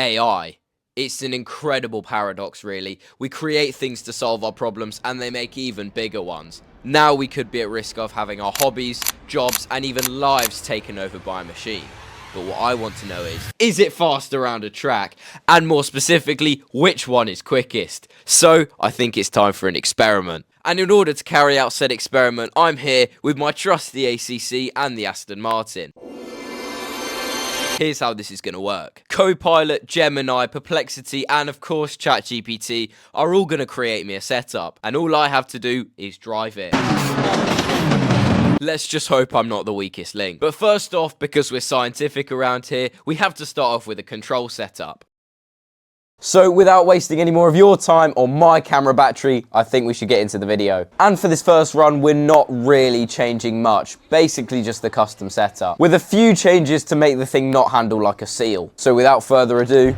AI. It's an incredible paradox, really. We create things to solve our problems, and they make even bigger ones. Now we could be at risk of having our hobbies, jobs, and even lives taken over by a machine. But what I want to know is it fast around a track? And more specifically, which one is quickest? So, I think it's time for an experiment. And in order to carry out said experiment, I'm here with my trusty ACC and the Aston Martin. Here's how this is going to work. Copilot, Gemini, Perplexity, and of course ChatGPT are all going to create me a setup. And all I have to do is drive it. Let's just hope I'm not the weakest link. But first off, because we're scientific around here, we have to start off with a control setup. So without wasting any more of your time or my camera battery, I think we should get into the video. And for this first run, we're not really changing much, basically just the custom setup, with a few changes to make the thing not handle like a seal. So without further ado,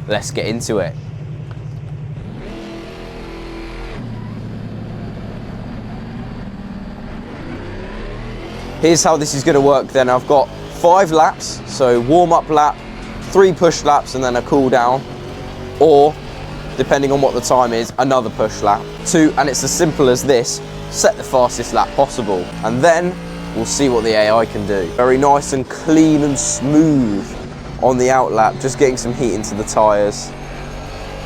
let's get into it. Here's how this is going to work then. I've got 5 laps, so warm-up lap, 3 push laps, and then a cool down. Or, depending on what the time is, another push lap. 2, and it's as simple as this: set the fastest lap possible, and then we'll see what the AI can do. Very nice and clean and smooth on the out lap, just getting some heat into the tyres,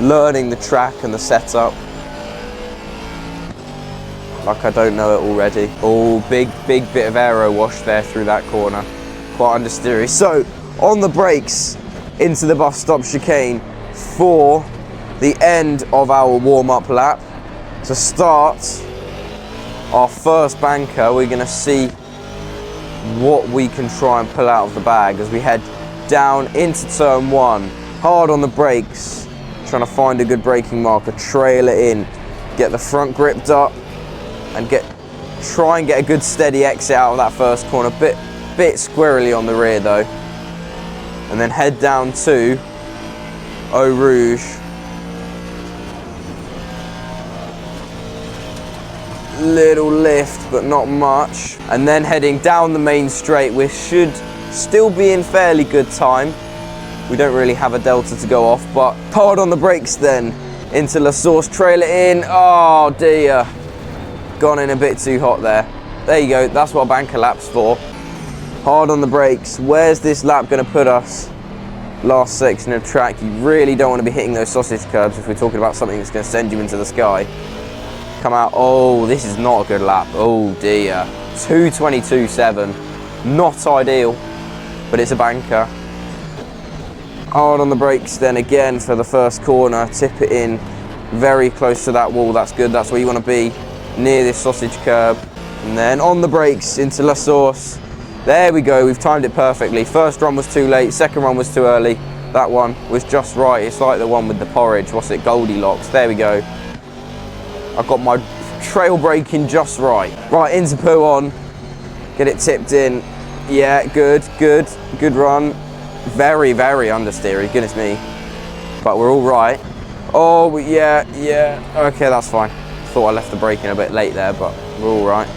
learning the track and the setup. Like I don't know it already. Oh, big bit of aero wash there through that corner. Quite understeery. So, on the brakes, into the bus stop chicane, for the end of our warm-up lap. To start our first banker, we're going to see what we can try and pull out of the bag as we head down into turn 1. Hard on the brakes, trying to find a good braking marker, trail it in, get the front gripped up, and try and get a good steady exit out of that first corner. Bit squirrely on the rear though. And then head down to Eau Rouge. Little lift, but not much. And then heading down the main straight, we should still be in fairly good time. We don't really have a delta to go off, but hard on the brakes then. Into La Source, trail it in. Oh dear. Gone in a bit too hot there. There you go, that's what a banker lap's for. Hard on the brakes. Where's this lap going to put us? Last section of track. You really don't want to be hitting those sausage curbs if we're talking about something that's going to send you into the sky. Come out. Oh, this is not a good lap. Oh dear. 2:22.7. Not ideal, but it's a banker. Hard on the brakes then again for the first corner. Tip it in very close to that wall. That's good. That's where you want to be, near this sausage curb. And then on the brakes into La Source. There we go, we've timed it perfectly. First run was too late, second run was too early. That one was just right. It's like the one with the porridge. What's it? Goldilocks. There we go. I've got my trail braking just right. Right, into Pouon. Get it tipped in. Yeah, good run. Very understeery, goodness me. But we're all right. Oh, yeah. Okay, that's fine. Thought I left the braking a bit late there, but we're all right.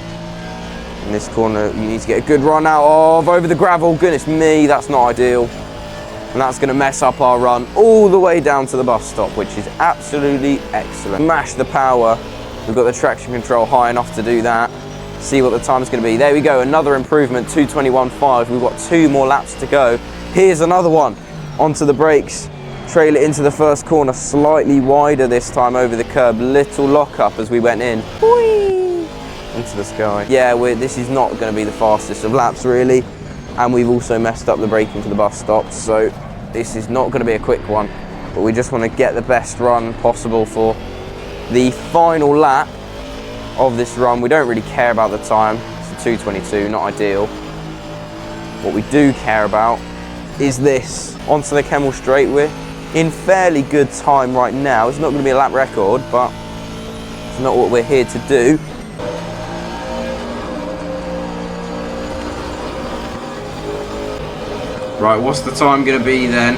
In this corner, you need to get a good run out of over the gravel. Goodness me, that's not ideal. And that's going to mess up our run all the way down to the bus stop, which is absolutely excellent. Mash the power. We've got the traction control high enough to do that. See what the time's going to be. There we go, another improvement, 2:21.5. We've got 2 more laps to go. Here's another one. Onto the brakes. Trail it into the first corner, slightly wider this time over the curb. Little lock up as we went in. Whee! Into the sky. Yeah, this is not going to be the fastest of laps really, and we've also messed up the braking for the bus stops, so this is not going to be a quick one, but we just want to get the best run possible for the final lap of this run. We don't really care about the time. It's a 2:22, not ideal. What we do care about is this. Onto the Kemmel straight. We're in fairly good time right now. It's not going to be a lap record, but it's not what we're here to do. Right, what's the time going to be then?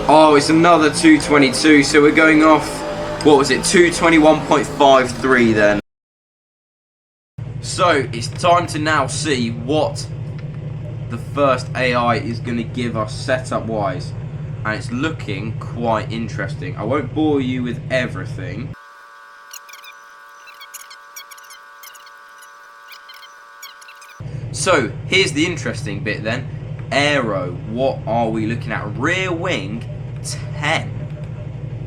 Oh, it's another 2:22, so we're going off, what was it, 2:21.53 then. So, it's time to now see what the first AI is going to give us setup-wise. and it's looking quite interesting. I won't bore you with everything. So here's the interesting bit then. Aero, what are we looking at? Rear wing 10,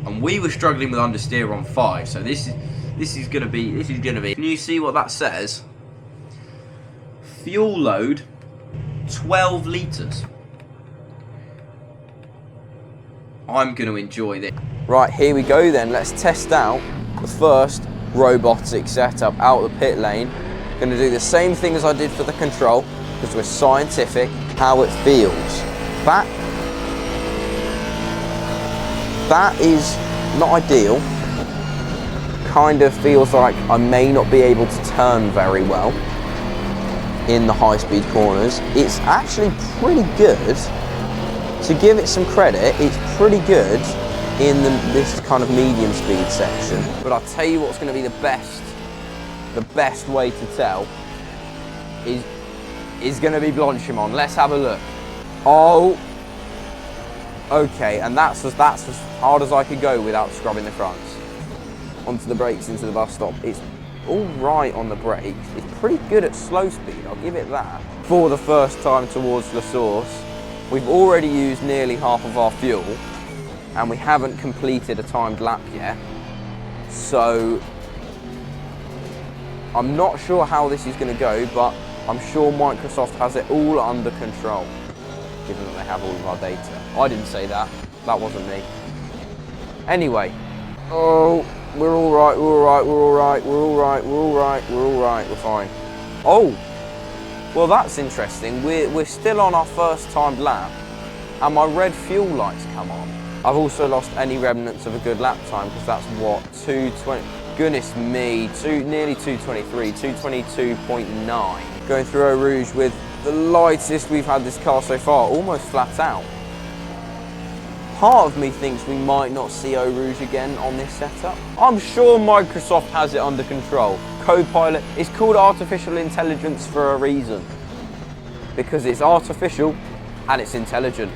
and we were struggling with understeer on 5. So this is gonna be. Can you see what that says? Fuel load 12 litres. I'm going to enjoy this. Right, here we go then. Let's test out the first robotic setup out of the pit lane. Going to do the same thing as I did for the control, because we're scientific, how it feels. That is not ideal. Kind of feels like I may not be able to turn very well in the high-speed corners. It's actually pretty good. To give it some credit, it's pretty good in this kind of medium speed section. But I'll tell you what's going to be the best way to tell is going to be Blanchimon. Let's have a look. Oh, okay, and that's as hard as I could go without scrubbing the fronts. Onto the brakes, into the bus stop. It's all right on the brakes. It's pretty good at slow speed, I'll give it that. For the first time towards La Source, we've already used nearly half of our fuel, and we haven't completed a timed lap yet. So I'm not sure how this is going to go, but I'm sure Microsoft has it all under control, given that they have all of our data. I didn't say that. That wasn't me. Anyway, oh, we're all right, we're all right, we're all right, we're all right, we're all right, we're all right, we're fine. Oh, well that's interesting. We're still on our first timed lap, and my red fuel lights come on. I've also lost any remnants of a good lap time, because that's what, 220, goodness me, nearly 223, 222.9. Going through Eau Rouge with the lightest we've had this car so far, almost flat out. Part of me thinks we might not see Eau Rouge again on this setup. I'm sure Microsoft has it under control. Copilot, it's called artificial intelligence for a reason. Because it's artificial and it's intelligent.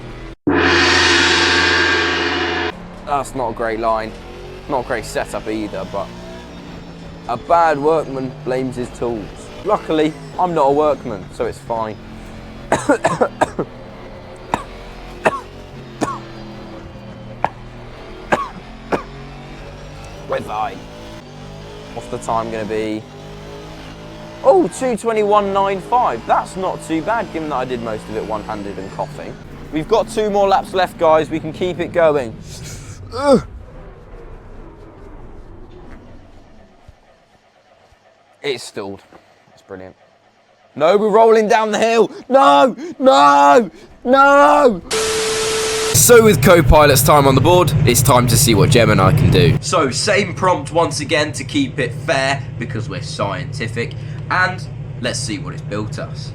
That's not a great line. Not a great setup either, but a bad workman blames his tools. Luckily, I'm not a workman, so it's fine. We're fine. What's the time going to be? Oh, 2:21.95. That's not too bad, given that I did most of it one-handed and coughing. We've got 2 more laps left, guys. We can keep it going. Ugh. It's stalled. It's brilliant. No, we're rolling down the hill. No, no, no. So with Copilot's time on the board, it's time to see what Gemini can do. So same prompt once again to keep it fair, because we're scientific, and let's see what it's built us.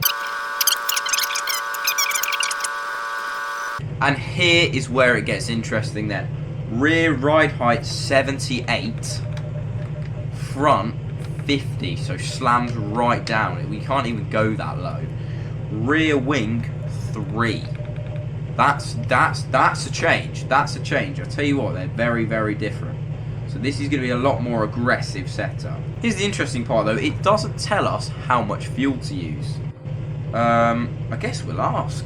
And here is where it gets interesting then. Rear ride height 78, front 50, so slams right down. We can't even go that low. Rear wing 3. That's a change. That's a change. I'll tell you what, they're very, very different. So this is going to be a lot more aggressive setup. Here's the interesting part though. It doesn't tell us how much fuel to use. I guess we'll ask.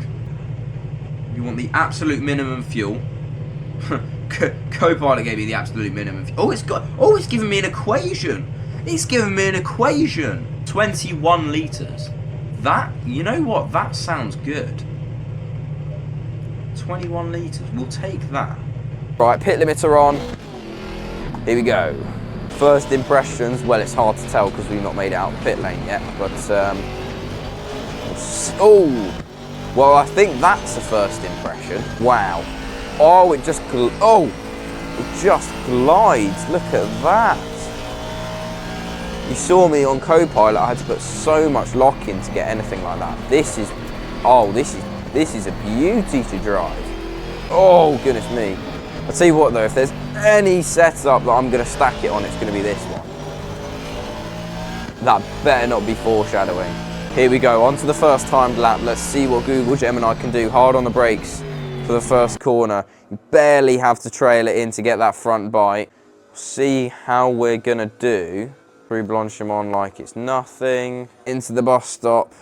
You want the absolute minimum fuel? Copilot gave me the absolute minimum. Oh, it's given me an equation. It's given me an equation. 21 litres. That, you know what? That sounds good. 21 litres. We'll take that. Right, pit limiter on. Here we go. First impressions. Well, it's hard to tell because we've not made it out of the pit lane yet. But oh. Well, I think that's the first impression. Wow. Oh, it just glides. Look at that. You saw me on Copilot. I had to put so much lock in to get anything like that. This is a beauty to drive. Oh, goodness me. I'll tell you what though, if there's any setup that I'm going to stack it on, it's going to be this one. That better not be foreshadowing. Here we go, on to the first timed lap. Let's see what Google Gemini can do. Hard on the brakes. for the first corner. You barely have to trail it in to get that front bite. See how we're gonna do. Through Blanchimont like it's nothing. Into the bus stop.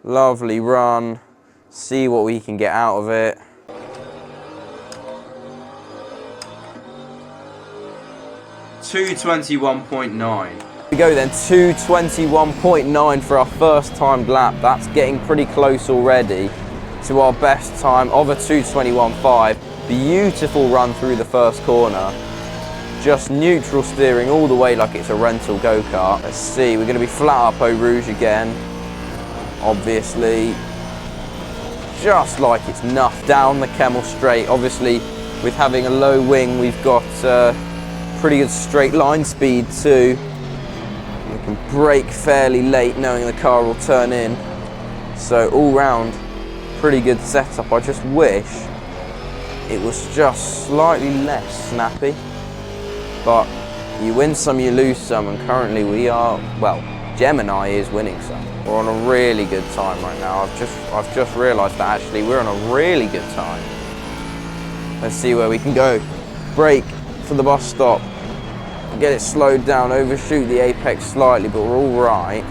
Lovely run. See what we can get out of it. (2:21.9). We go then, 2:21.9 for our first timed lap. That's getting pretty close already to our best time of a 2:21.5. Beautiful run through the first corner. Just neutral steering all the way like it's a rental go-kart. Let's see, we're going to be flat up Eau Rouge again. Obviously, just like it's nuff down the Kemmel straight. Obviously, with having a low wing, we've got pretty good straight line speed too. We can brake fairly late knowing the car will turn in. So all round, pretty good setup. I just wish it was just slightly less snappy. But you win some, you lose some, and currently we are, well, Gemini is winning some. We're on a really good time right now. I've just realised that actually we're on a really good time. Let's see where we can go. Brake for the bus stop. Get it slowed down, overshoot the apex slightly, but we're all right.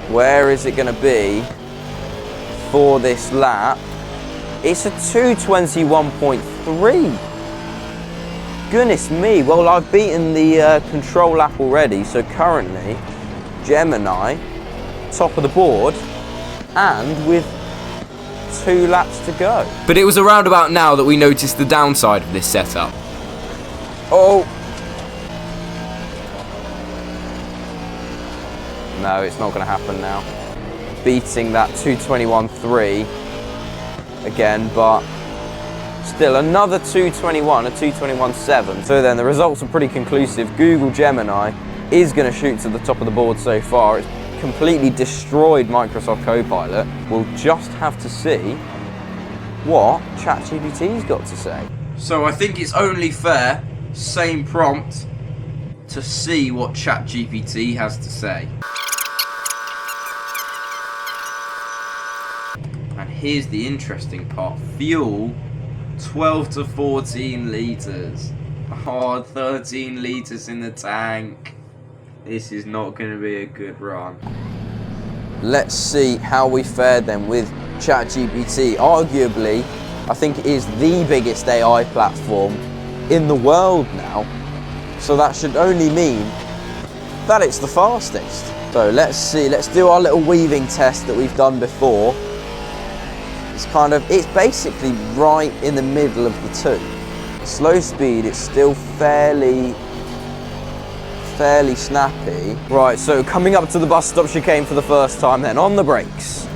Where is it going to be for this lap? It's a 2:21.3. Goodness me, well I've beaten the control lap already, so currently Gemini, top of the board, and with 2 laps to go. But it was around about now that we noticed the downside of this setup. Oh! No, it's not going to happen now. Beating that 2:21.3 again, but still another 2:21, a 2:21.7. So then the results are pretty conclusive. Google Gemini is going to shoot to the top of the board so far. It's completely destroyed Microsoft Copilot. We'll just have to see what ChatGPT's got to say. So I think it's only fair, same prompt, to see what ChatGPT has to say. And here's the interesting part. Fuel, 12 to 14 litres. Oh, 13 litres in the tank. This is not going to be a good run. Let's see how we fared then with ChatGPT. Arguably, I think it is the biggest AI platform in the world now. So that should only mean that it's the fastest. So let's see, let's do our little weaving test that we've done before. It's basically right in the middle of the two. Slow speed, it's still fairly snappy. Right, so coming up to the bus stop chicane for the first time then, on the brakes.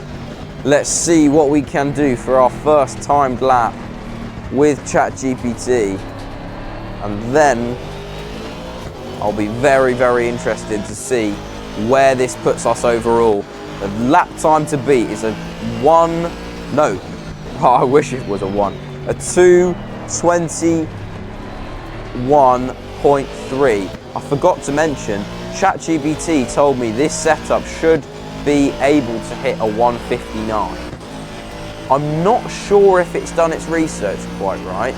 Let's see what we can do for our first timed lap with ChatGPT. And then I'll be very, very interested to see where this puts us overall. The lap time to beat is a 2:21.3. I forgot to mention, ChatGPT told me this setup should be able to hit a 1:59. I'm not sure if it's done its research quite right.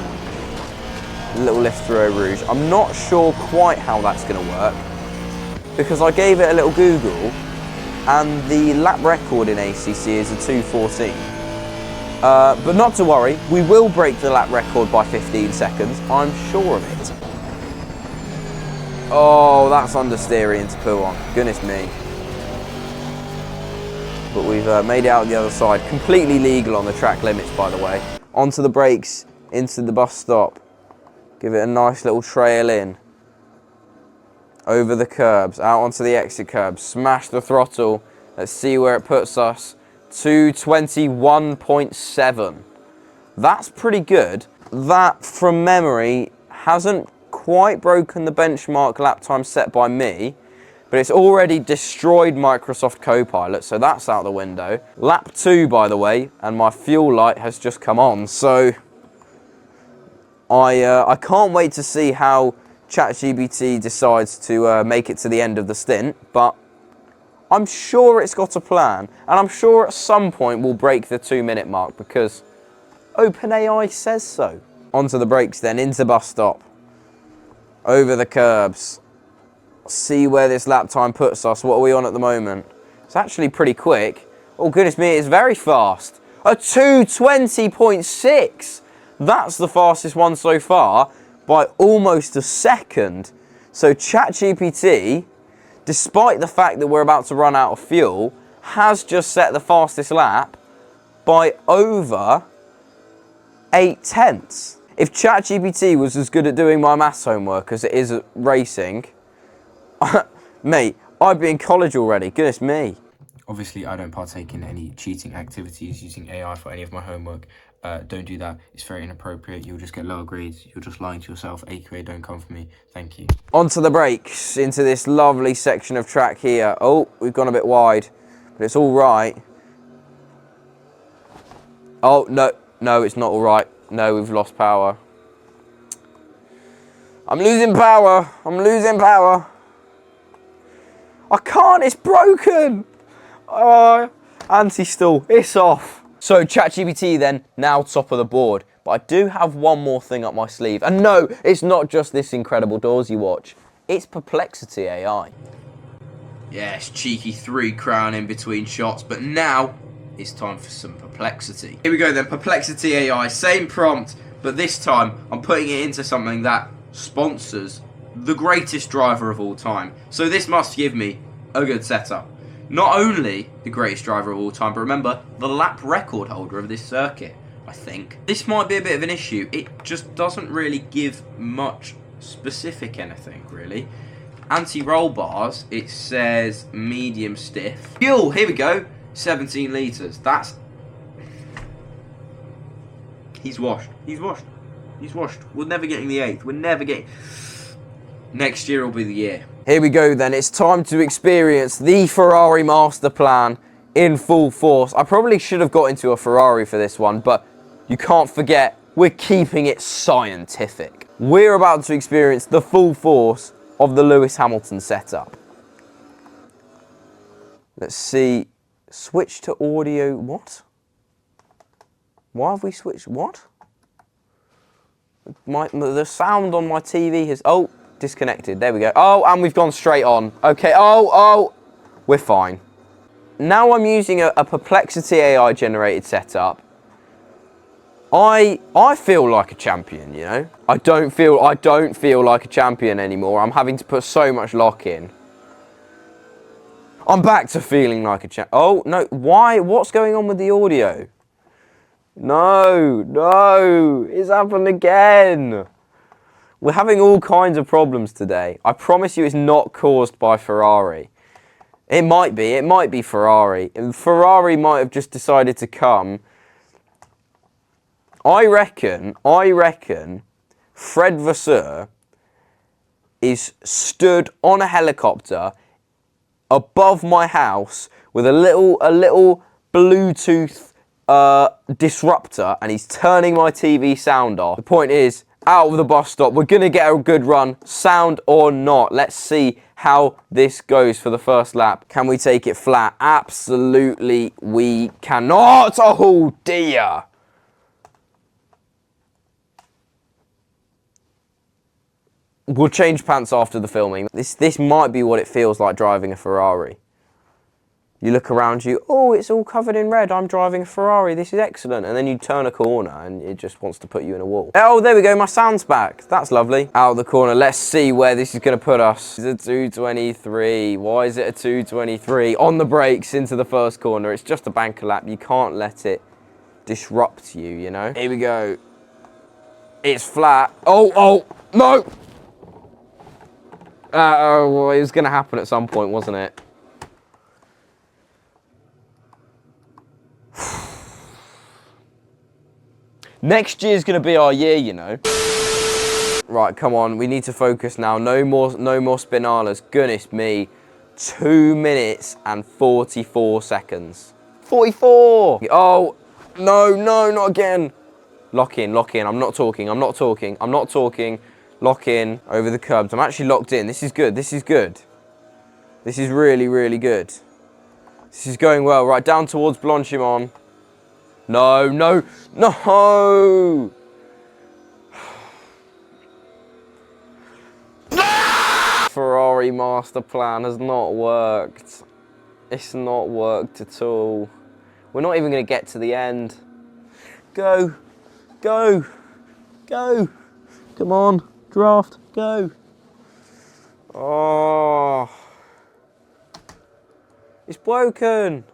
A little lift through Eau Rouge. I'm not sure quite how that's going to work, because I gave it a little Google and the lap record in ACC is a 2:14. But not to worry, we will break the lap record by 15 seconds, I'm sure of it. Oh, that's understeering to poo on, goodness me. But we've made it out the other side. Completely legal on the track limits, by the way. Onto the brakes, into the bus stop. Give it a nice little trail in. Over the curbs, out onto the exit curbs. Smash the throttle. Let's see where it puts us. 2:21.7. That's pretty good. That, from memory, hasn't quite broken the benchmark lap time set by me, but it's already destroyed Microsoft Copilot, so that's out the window. Lap 2, by the way, and my fuel light has just come on, so I can't wait to see how ChatGPT decides to make it to the end of the stint, but I'm sure it's got a plan, and I'm sure at some point we'll break the 2-minute mark, because OpenAI says so. Onto the brakes then, into bus stop. Over the curbs. See where this lap time puts us. What are we on at the moment? It's actually pretty quick. Oh, goodness me, it's very fast. A 2:20.6. That's the fastest one so far by almost a second. So ChatGPT, despite the fact that we're about to run out of fuel, has just set the fastest lap by over 0.8. If ChatGPT was as good at doing my maths homework as it is at racing, mate, I'd be in college already. Goodness me. Obviously, I don't partake in any cheating activities using AI for any of my homework. Don't do that. It's very inappropriate. You'll just get lower grades. You're just lying to yourself. AQA, don't come for me. Thank you. Onto the brakes, into this lovely section of track here. Oh, we've gone a bit wide, but it's all right. Oh, no, it's not all right. No, we've lost power. I'm losing power. I'm losing power. I can't, it's broken. Oh, anti-stall, it's off. So ChatGPT then, now top of the board. But I do have one more thing up my sleeve. And no, it's not just this incredible doors you watch. It's Perplexity AI. Yes, cheeky 3 crown in between shots, but now it's time for some Perplexity. Here we go then, Perplexity AI, same prompt, but this time I'm putting it into something that sponsors the greatest driver of all time. So this must give me a good setup. Not only the greatest driver of all time, but remember, the lap record holder of this circuit, I think. This might be a bit of an issue. It just doesn't really give much specific anything, really. Anti-roll bars, it says medium stiff. Fuel, here we go, 17 litres. That's... He's washed. He's washed. He's washed. We're never getting the 8th. We're never getting... Next year will be the year. Here we go then, it's time to experience the Ferrari master plan in full force. I probably should have got into a Ferrari for this one, but you can't forget, we're keeping it scientific. We're about to experience the full force of the Lewis Hamilton setup. Let's see, switch to audio, what? Why have we switched, what? The sound on my TV has, oh, disconnected, there we go. Oh, and we've gone straight on. Okay, oh, we're fine. Now I'm using a Perplexity AI generated setup. I feel like a champion, you know? I don't feel like a champion anymore. I'm having to put so much lock in. I'm back to feeling like a champ. Oh, no, why? What's going on with the audio? No, it's happened again. We're having all kinds of problems today. I promise you it's not caused by Ferrari. It might be Ferrari. Ferrari might have just decided to come. I reckon Fred Vasseur is stood on a helicopter above my house with a little Bluetooth disruptor, and he's turning my TV sound off. The point is, out of the bus stop, we're gonna get a good run, sound or not. Let's see how this goes for the first lap. Can we take it flat? Absolutely we cannot. Oh dear. We'll change pants after the filming. This might be what it feels like driving a Ferrari. You look around you, oh, it's all covered in red, I'm driving a Ferrari, this is excellent. And then you turn a corner and it just wants to put you in a wall. Oh, there we go, my sound's back. That's lovely. Out of the corner, let's see where this is gonna put us. It's a 223, why is it a 223? On the brakes into the first corner, it's just a banker lap. You can't let it disrupt you, you know? Here we go. It's flat. Oh, no! Well, it was gonna happen at some point, wasn't it? Next year's gonna be our year, you know. Right, come on, we need to focus now. No more spinalas. Goodness me. 2 minutes and 44 seconds. 44! Oh, no, not again. Lock in. I'm not talking. Lock in over the curbs. I'm actually locked in. This is good. This is really, really good. This is going well. Right, down towards Blanchimont. No, no, no! Ferrari master plan has not worked. It's not worked at all. We're not even going to get to the end. Go, go, go. Come on, draft, go. Oh. It's broken.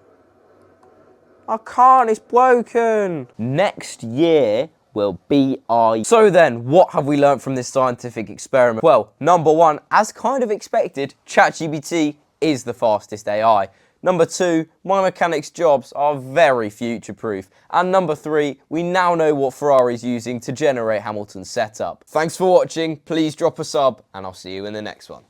I can't, it's broken. Next year will be our... So then, what have we learned from this scientific experiment? Well, number one, as kind of expected, ChatGPT is the fastest AI. Number two, my mechanics jobs are very future-proof. And number three, we now know what Ferrari's using to generate Hamilton's setup. Thanks for watching, please drop a sub, and I'll see you in the next one.